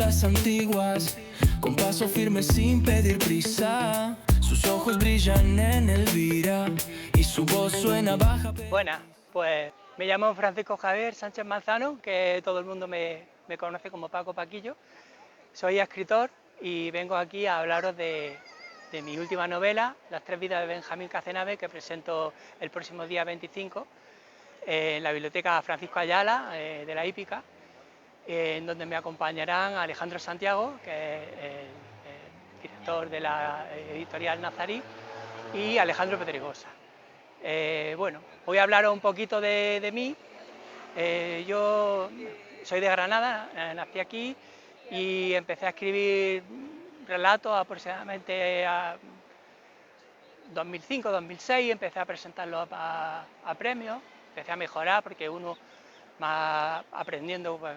rutas antiguas, con paso firme sin pedir prisa. Sus ojos brillan en Elvira y su voz suena baja. Buenas, pues me llamo Francisco Javier Sánchez Manzano, que todo el mundo me conoce como Paco Paquillo. Soy escritor y vengo aquí a hablaros de mi última novela, Las tres vidas de Benjamín Cazenave, que presento el próximo día 25 en la Biblioteca Francisco Ayala de la Hípica, en donde me acompañarán Alejandro Santiago, que es el director de la editorial Nazarí, y Alejandro Pedregosa. Bueno, voy a hablaros un poquito de mí. Yo soy de Granada, nací aquí y empecé a escribir relatos aproximadamente a 2005-2006, empecé a presentarlos a premios, empecé a mejorar porque uno va aprendiendo pues,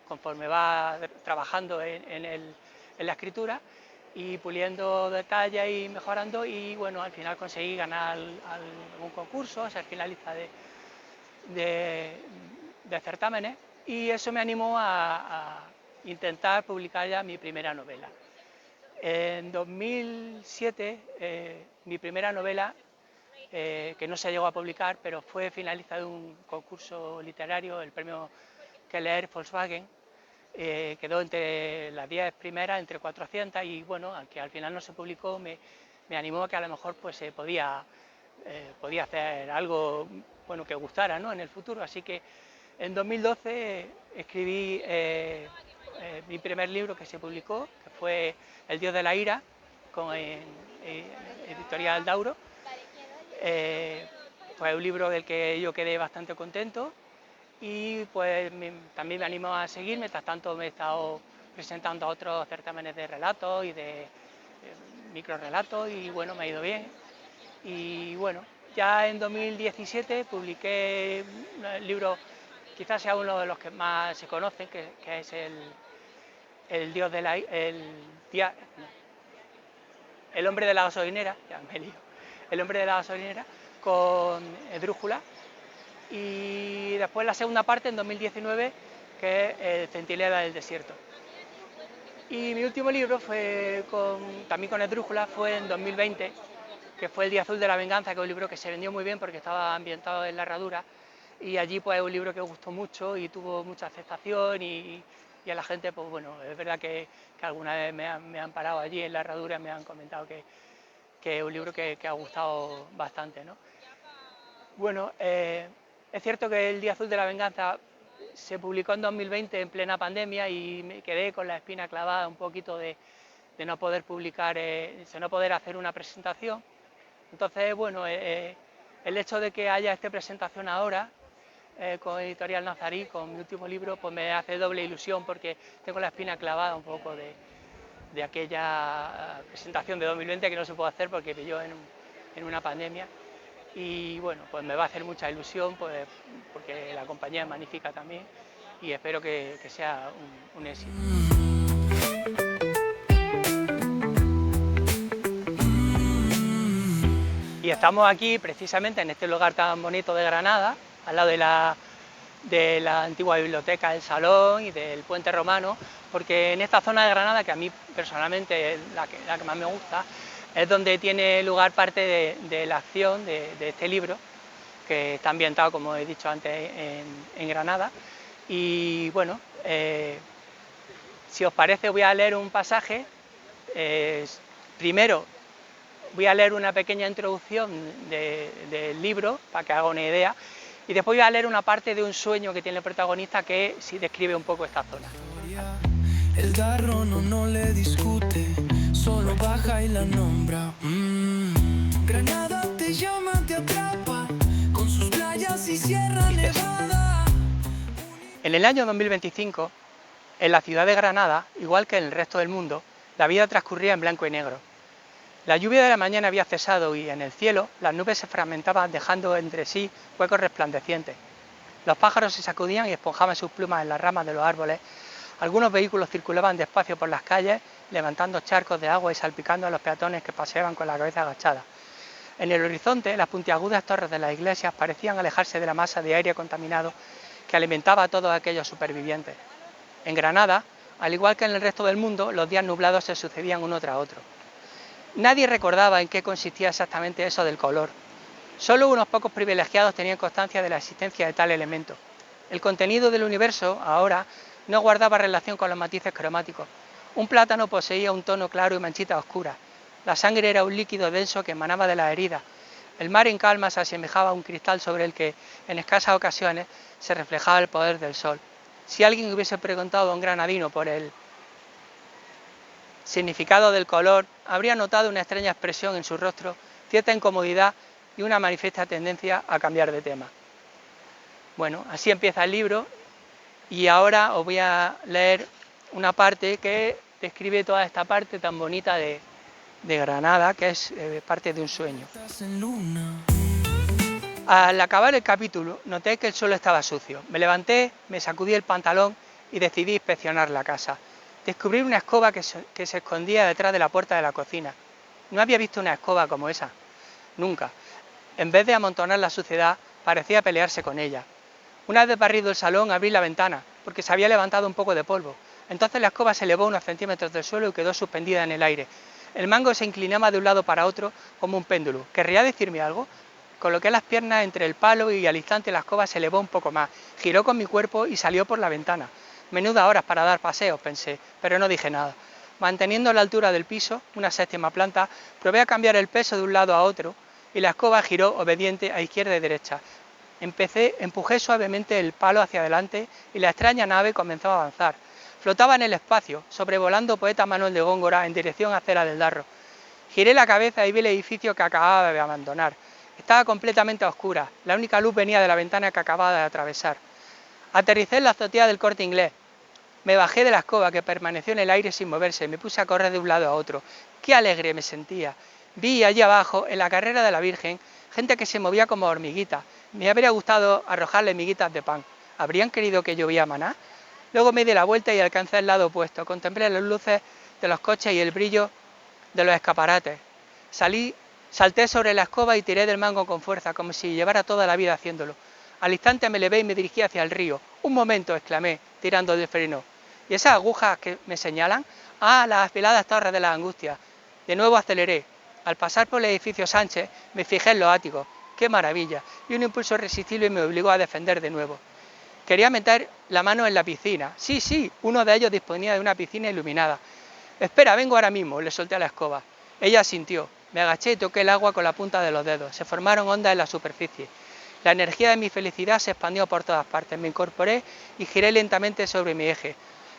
conforme va trabajando en la escritura y puliendo detalles y mejorando, y bueno, al final conseguí ganar algún concurso, ser finalista de certámenes, y eso me animó a intentar publicar ya mi primera novela. En 2007, mi primera novela, que no se llegó a publicar, pero fue finalista de un concurso literario, el premio Keller Volkswagen, quedó entre las 10 primeras, entre 400, y bueno, aunque al final no se publicó, me animó a que a lo mejor pues se podía hacer algo bueno que gustara, ¿no?, en el futuro. Así que en 2012 escribí mi primer libro que se publicó, que fue El Dios de la Ira, con editorial Dauro. Fue un libro del que yo quedé bastante contento y pues también me animó a seguir. Mientras tanto me he estado presentando a otros certámenes de relatos y de microrelatos y bueno, me ha ido bien. Y bueno, ya en 2017 publiqué el libro, quizás sea uno de los que más se conocen, que es el hombre de la gasolinera, ya me lío, El hombre de la gasolinera, con Esdrújula, y después la segunda parte en 2019, que es El centinela del desierto. Y mi último libro fue también con Esdrújula, fue en 2020, que fue El día azul de la venganza, que es un libro que se vendió muy bien porque estaba ambientado en la Herradura, y allí pues es un libro que gustó mucho y tuvo mucha aceptación, y a la gente, pues bueno, es verdad que alguna vez me han parado allí en la Herradura y me han comentado que es un libro que ha gustado bastante, ¿no? Bueno, es cierto que El día azul de la venganza se publicó en 2020 en plena pandemia y me quedé con la espina clavada un poquito de no poder publicar, de no poder hacer una presentación. Entonces, bueno, el hecho de que haya esta presentación ahora con Editorial Nazarí, con mi último libro, pues me hace doble ilusión porque tengo la espina clavada un poco de aquella presentación de 2020 que no se pudo hacer porque pilló en una pandemia. Y bueno, pues me va a hacer mucha ilusión pues, porque la compañía es magnífica también y espero que sea un éxito. Y estamos aquí precisamente en este lugar tan bonito de Granada, al lado de la antigua biblioteca El Salón y del Puente Romano, porque en esta zona de Granada, que a mí personalmente es la que más me gusta, es donde tiene lugar parte de la acción de este libro, que está ambientado, como he dicho antes, en Granada. Y bueno, si os parece voy a leer un pasaje. Primero voy a leer una pequeña introducción del libro, para que haga una idea, y después voy a leer una parte de un sueño que tiene el protagonista que sí describe un poco esta zona. El darrono no le discute, solo baja y la nombra. Granada te llama, te atrapa, con sus playas y Sierra Nevada. En el año 2025, en la ciudad de Granada, igual que en el resto del mundo, la vida transcurría en blanco y negro. La lluvia de la mañana había cesado y en el cielo las nubes se fragmentaban dejando entre sí huecos resplandecientes. Los pájaros se sacudían y esponjaban sus plumas en las ramas de los árboles. Algunos vehículos circulaban despacio por las calles, levantando charcos de agua y salpicando a los peatones que paseaban con la cabeza agachada. En el horizonte, las puntiagudas torres de las iglesias parecían alejarse de la masa de aire contaminado que alimentaba a todos aquellos supervivientes. En Granada, Al igual que en el resto del mundo, los días nublados se sucedían uno tras otro. Nadie recordaba en qué consistía exactamente eso del color. Solo unos pocos privilegiados tenían constancia de la existencia de tal elemento. El contenido del universo, ahora, no guardaba relación con los matices cromáticos. Un plátano poseía un tono claro y manchitas oscuras. La sangre era un líquido denso que emanaba de las heridas. El mar en calma se asemejaba a un cristal sobre el que, en escasas ocasiones, se reflejaba el poder del sol. Si alguien hubiese preguntado a un granadino por el significado del color, habría notado una extraña expresión en su rostro, cierta incomodidad y una manifiesta tendencia a cambiar de tema. Bueno, así empieza el libro y ahora os voy a leer una parte que describe toda esta parte tan bonita de Granada, que es parte de un sueño. Al acabar el capítulo, noté que el suelo estaba sucio. Me levanté, me sacudí el pantalón y decidí inspeccionar la casa. Descubrí una escoba que se escondía detrás de la puerta de la cocina. No había visto una escoba como esa, nunca. En vez de amontonar la suciedad, parecía pelearse con ella. Una vez barrido el salón, abrí la ventana, porque se había levantado un poco de polvo. Entonces la escoba se elevó unos centímetros del suelo y quedó suspendida en el aire. El mango se inclinaba de un lado para otro como un péndulo. ¿Querría decirme algo? Coloqué las piernas entre el palo y al instante la escoba se elevó un poco más. Giró con mi cuerpo y salió por la ventana. Menudas horas para dar paseos, pensé, pero no dije nada. Manteniendo la altura del piso, una séptima planta, probé a cambiar el peso de un lado a otro y la escoba giró obediente a izquierda y derecha. Empujé suavemente el palo hacia adelante y la extraña nave comenzó a avanzar. Flotaba en el espacio, sobrevolando Poeta Manuel de Góngora en dirección a Cera del Darro. Giré la cabeza y vi el edificio que acababa de abandonar. Estaba completamente a oscuras, la única luz venía de la ventana que acababa de atravesar. Aterricé en la azotea del Corte Inglés. Me bajé de la escoba que permaneció en el aire sin moverse, me puse a correr de un lado a otro. ¡Qué alegre me sentía! Vi allí abajo, en la carrera de la Virgen, gente que se movía como hormiguitas. Me habría gustado arrojarle miguitas de pan. ¿Habrían querido que llovía maná? Luego me di la vuelta y alcancé el lado opuesto. Contemplé las luces de los coches y el brillo de los escaparates. Salté sobre la escoba y tiré del mango con fuerza, como si llevara toda la vida haciéndolo. Al instante me levé y me dirigí hacia el río. ¡Un momento!, exclamé, tirando del freno. ¿Y esas agujas que me señalan? ¡Ah, las afiladas torres de las angustias! De nuevo aceleré. Al pasar por el edificio Sánchez, me fijé en los áticos. ¡Qué maravilla! Y un impulso irresistible me obligó a defender de nuevo. Quería meter la mano en la piscina. Sí, uno de ellos disponía de una piscina iluminada. Espera, vengo ahora mismo, le solté a la escoba. Ella asintió. Me agaché y toqué el agua con la punta de los dedos. Se formaron ondas en la superficie. La energía de mi felicidad se expandió por todas partes. Me incorporé y giré lentamente sobre mi eje.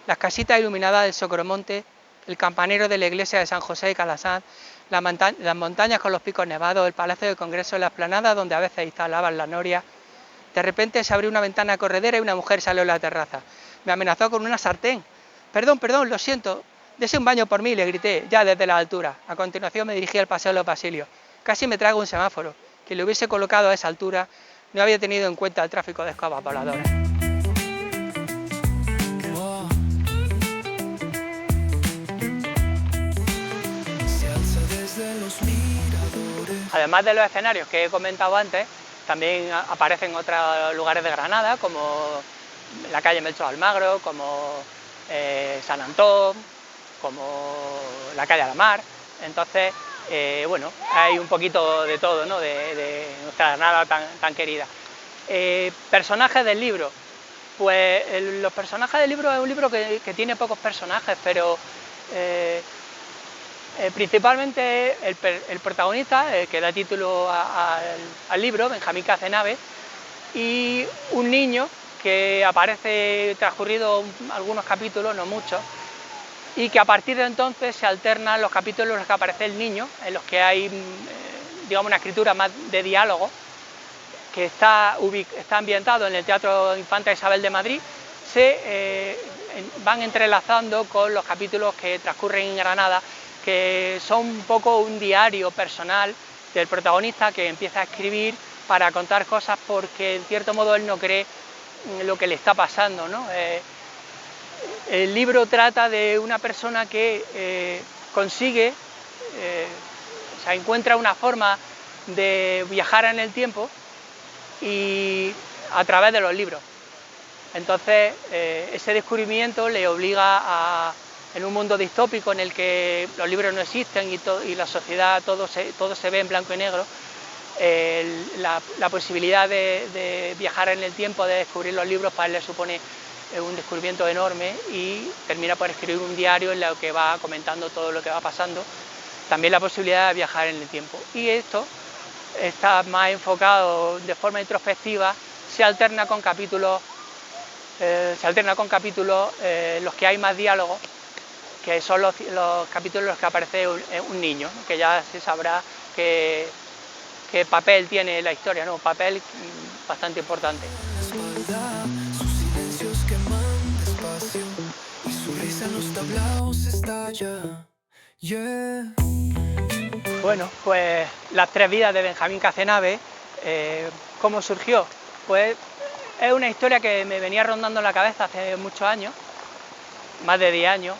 Las casitas iluminadas del Socromonte, el campanero de la iglesia de San José de Calasanz, las montañas con los picos nevados, el palacio de congreso, la explanada donde a veces instalaban la noria. De repente se abrió una ventana corredera y una mujer salió a la terraza. Me amenazó con una sartén. Perdón, lo siento. Dese un baño por mí, le grité, ya desde la altura. A continuación me dirigí al paseo de los Basilios. Casi me trago un semáforo. Quien lo hubiese colocado a esa altura no había tenido en cuenta el tráfico de escobas voladoras. Además de los escenarios que he comentado antes, también aparecen otros lugares de Granada, como la calle Melchor Almagro, como San Antón, como la calle Alamar. Entonces, bueno, hay un poquito de todo, ¿no?, de nuestra Granada tan querida. Personajes del libro. Pues los personajes del libro es un libro que tiene pocos personajes, pero principalmente el protagonista, que da título al libro, Benjamín Cazenave, y un niño que aparece transcurrido algunos capítulos, no muchos, y que a partir de entonces se alternan los capítulos en los que aparece el niño, en los que hay, digamos, una escritura más de diálogo, que está ambientado en el Teatro Infanta Isabel de Madrid, se van entrelazando con los capítulos que transcurren en Granada, que son un poco un diario personal del protagonista, que empieza a escribir para contar cosas porque en cierto modo él no cree lo que le está pasando, ¿no? El libro trata de una persona que consigue, o sea, encuentra una forma de viajar en el tiempo y a través de los libros. Entonces, ese descubrimiento le obliga en un mundo distópico en el que los libros no existen y la sociedad todo se ve en blanco y negro, la posibilidad de viajar en el tiempo, de descubrir los libros, para él le supone un descubrimiento enorme, y termina por escribir un diario en el que va comentando todo lo que va pasando. También la posibilidad de viajar en el tiempo. Y esto está más enfocado de forma introspectiva, se alterna con capítulos los que hay más diálogos, que son los capítulos en los que aparece un niño, ¿no? Que ya se sabrá qué papel tiene la historia, ¿no? Un papel bastante importante. Espalda, sus silencios queman despacio y su risa en los tablaos estalla. Yeah. Bueno, pues Las tres vidas de Benjamín Cazenave, ¿cómo surgió? Pues es una historia que me venía rondando en la cabeza hace muchos años, más de 10 años,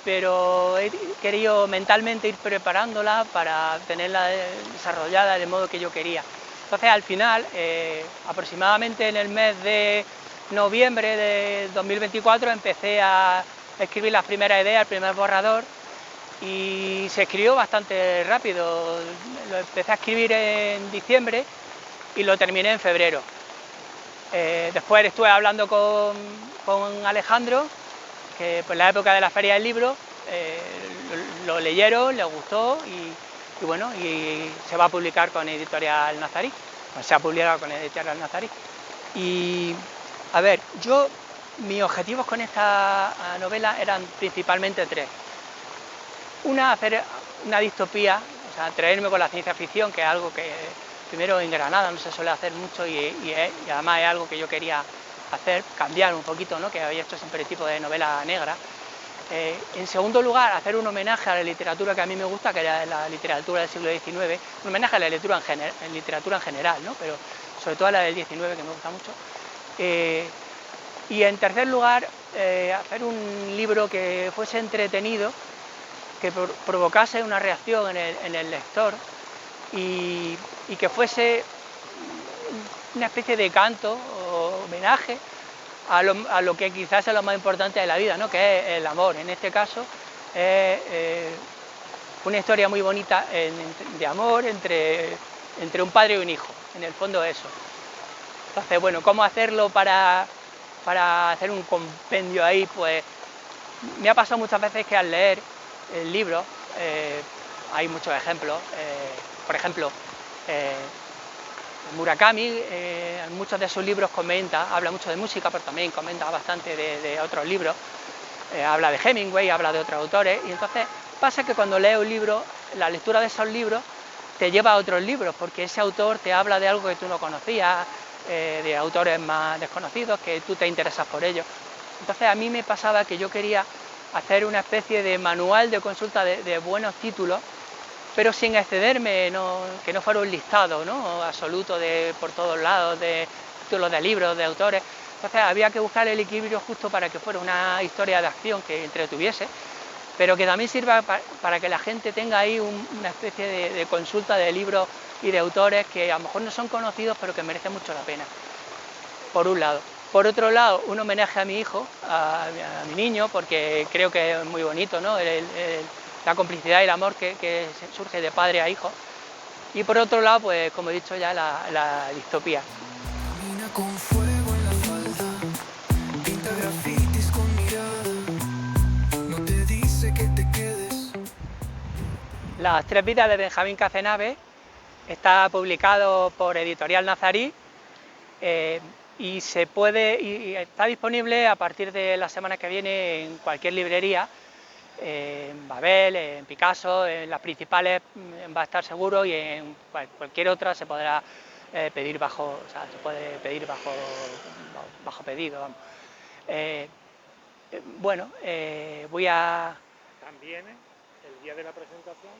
pero he querido mentalmente ir preparándola para tenerla desarrollada del modo que yo quería. Entonces, al final, aproximadamente en el mes de noviembre de 2024, empecé a escribir las primeras ideas, el primer borrador, y se escribió bastante rápido. Lo empecé a escribir en diciembre y lo terminé en febrero. Después estuve hablando con Alejandro, que por la época de la Feria del Libro lo leyeron, les gustó, y bueno, y se va a publicar con Editorial Nazarí. Se ha publicado con Editorial Nazarí. Y a ver, mis objetivos con esta novela eran principalmente tres. Una, hacer una distopía, o sea, traerme con la ciencia ficción, que es algo que primero en Granada no se suele hacer mucho, y además es algo que yo quería hacer, cambiar un poquito, ¿no? Que había hecho siempre el tipo de novela negra. En segundo lugar, hacer un homenaje a la literatura que a mí me gusta, que era la literatura del siglo XIX, un homenaje a la literatura en general, ¿no? Pero sobre todo a la del XIX, que me gusta mucho. Y en tercer lugar, hacer un libro que fuese entretenido, que provocase una reacción en el lector, y que fuese una especie de canto o homenaje a lo que quizás es lo más importante de la vida, ¿no? Que es el amor. En este caso es una historia muy bonita de amor entre un padre y un hijo, en el fondo eso. Entonces, bueno, ¿cómo hacerlo para hacer un compendio ahí? Pues me ha pasado muchas veces que al leer el libro, hay muchos ejemplos, por ejemplo, Murakami, en muchos de sus libros habla mucho de música, pero también comenta bastante de otros libros, habla de Hemingway, habla de otros autores, y entonces pasa que cuando lees un libro, la lectura de esos libros te lleva a otros libros, porque ese autor te habla de algo que tú no conocías, de autores más desconocidos, que tú te interesas por ellos. Entonces a mí me pasaba que yo quería hacer una especie de manual de consulta de buenos títulos, pero sin excederme, que no fuera un listado, ¿no? Absoluto por todos lados, de títulos de libros, de autores. Entonces había que buscar el equilibrio justo para que fuera una historia de acción que entretuviese, pero que también sirva para que la gente tenga ahí una especie de consulta de libros y de autores que a lo mejor no son conocidos, pero que merecen mucho la pena, por un lado. Por otro lado, un homenaje a mi hijo, a mi niño, porque creo que es muy bonito, ¿no? La complicidad y el amor que surge de padre a hijo. Y por otro lado, pues como he dicho ya, la distopía. Camina con fuego en la falda, pinta grafitis con mirada, no te dice que te quedes. Las tres vidas de Benjamín Cazenave está publicado por Editorial Nazarí, y está disponible a partir de la semana que viene en cualquier librería, en Babel, en Picasso, en las principales va a estar seguro, y en cualquier otra se podrá pedir bajo pedido, vamos. Bueno, voy a... También el día de la presentación.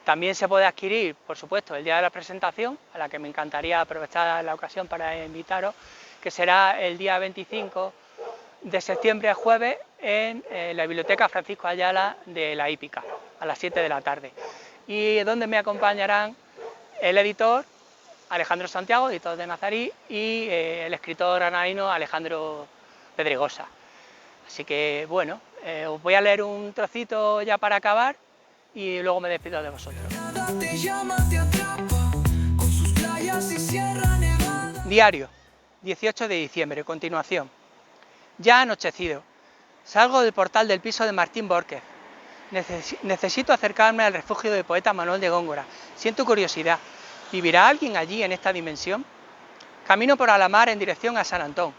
También se puede adquirir, por supuesto, el día de la presentación, a la que me encantaría aprovechar la ocasión para invitaros, que será el día 25 de septiembre, jueves, en la Biblioteca Francisco Ayala de la Hípica, a las 7 de la tarde. Y donde me acompañarán el editor, Alejandro Santiago, editor de Nazarí, y el escritor granadino Alejandro Pedregosa. Así que bueno, os voy a leer un trocito ya para acabar y luego me despido de vosotros. Diario, 18 de diciembre, continuación. Ya ha anochecido. Salgo del portal del piso de Martín Borquez. Necesito acercarme al refugio del poeta Manuel de Góngora. Siento curiosidad. ¿Vivirá alguien allí en esta dimensión? Camino por Alamar en dirección a San Antón.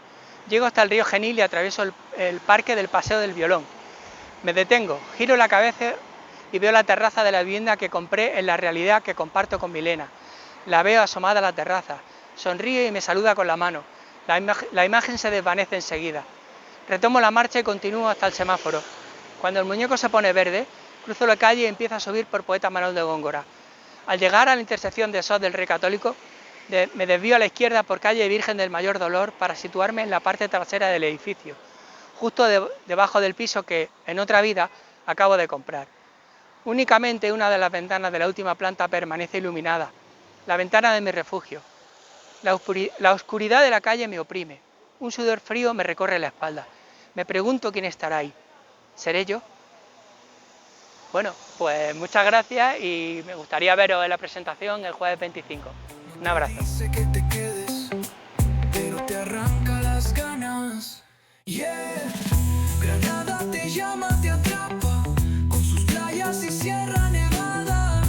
Llego hasta el río Genil y atravieso el parque del Paseo del Violón. Me detengo, giro la cabeza y veo la terraza de la vivienda que compré en la realidad que comparto con Milena. La veo asomada a la terraza. Sonríe y me saluda con la mano. La imagen se desvanece enseguida. Retomo la marcha y continúo hasta el semáforo. Cuando el muñeco se pone verde, cruzo la calle y empiezo a subir por Poeta Manuel de Góngora. Al llegar a la intersección de Sos del Rey Católico, me desvío a la izquierda por calle Virgen del Mayor Dolor para situarme en la parte trasera del edificio, justo debajo del piso que, en otra vida, acabo de comprar. Únicamente una de las ventanas de la última planta permanece iluminada, la ventana de mi refugio. La oscuridad de la calle me oprime. Un sudor frío me recorre la espalda. Me pregunto quién estará ahí. ¿Seré yo? Bueno, pues muchas gracias y me gustaría veros en la presentación el jueves 25. Un abrazo. Dice que te quedes, pero te arranca las ganas. Yeah. Granada te llama, te atrapa, con sus playas y Sierra Nevada.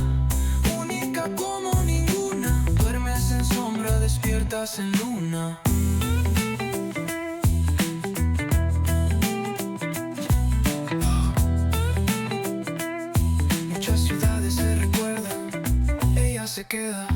Única como ninguna, duermes en sombra, despiertas en luna. Muchas ciudades se recuerdan, ella se queda.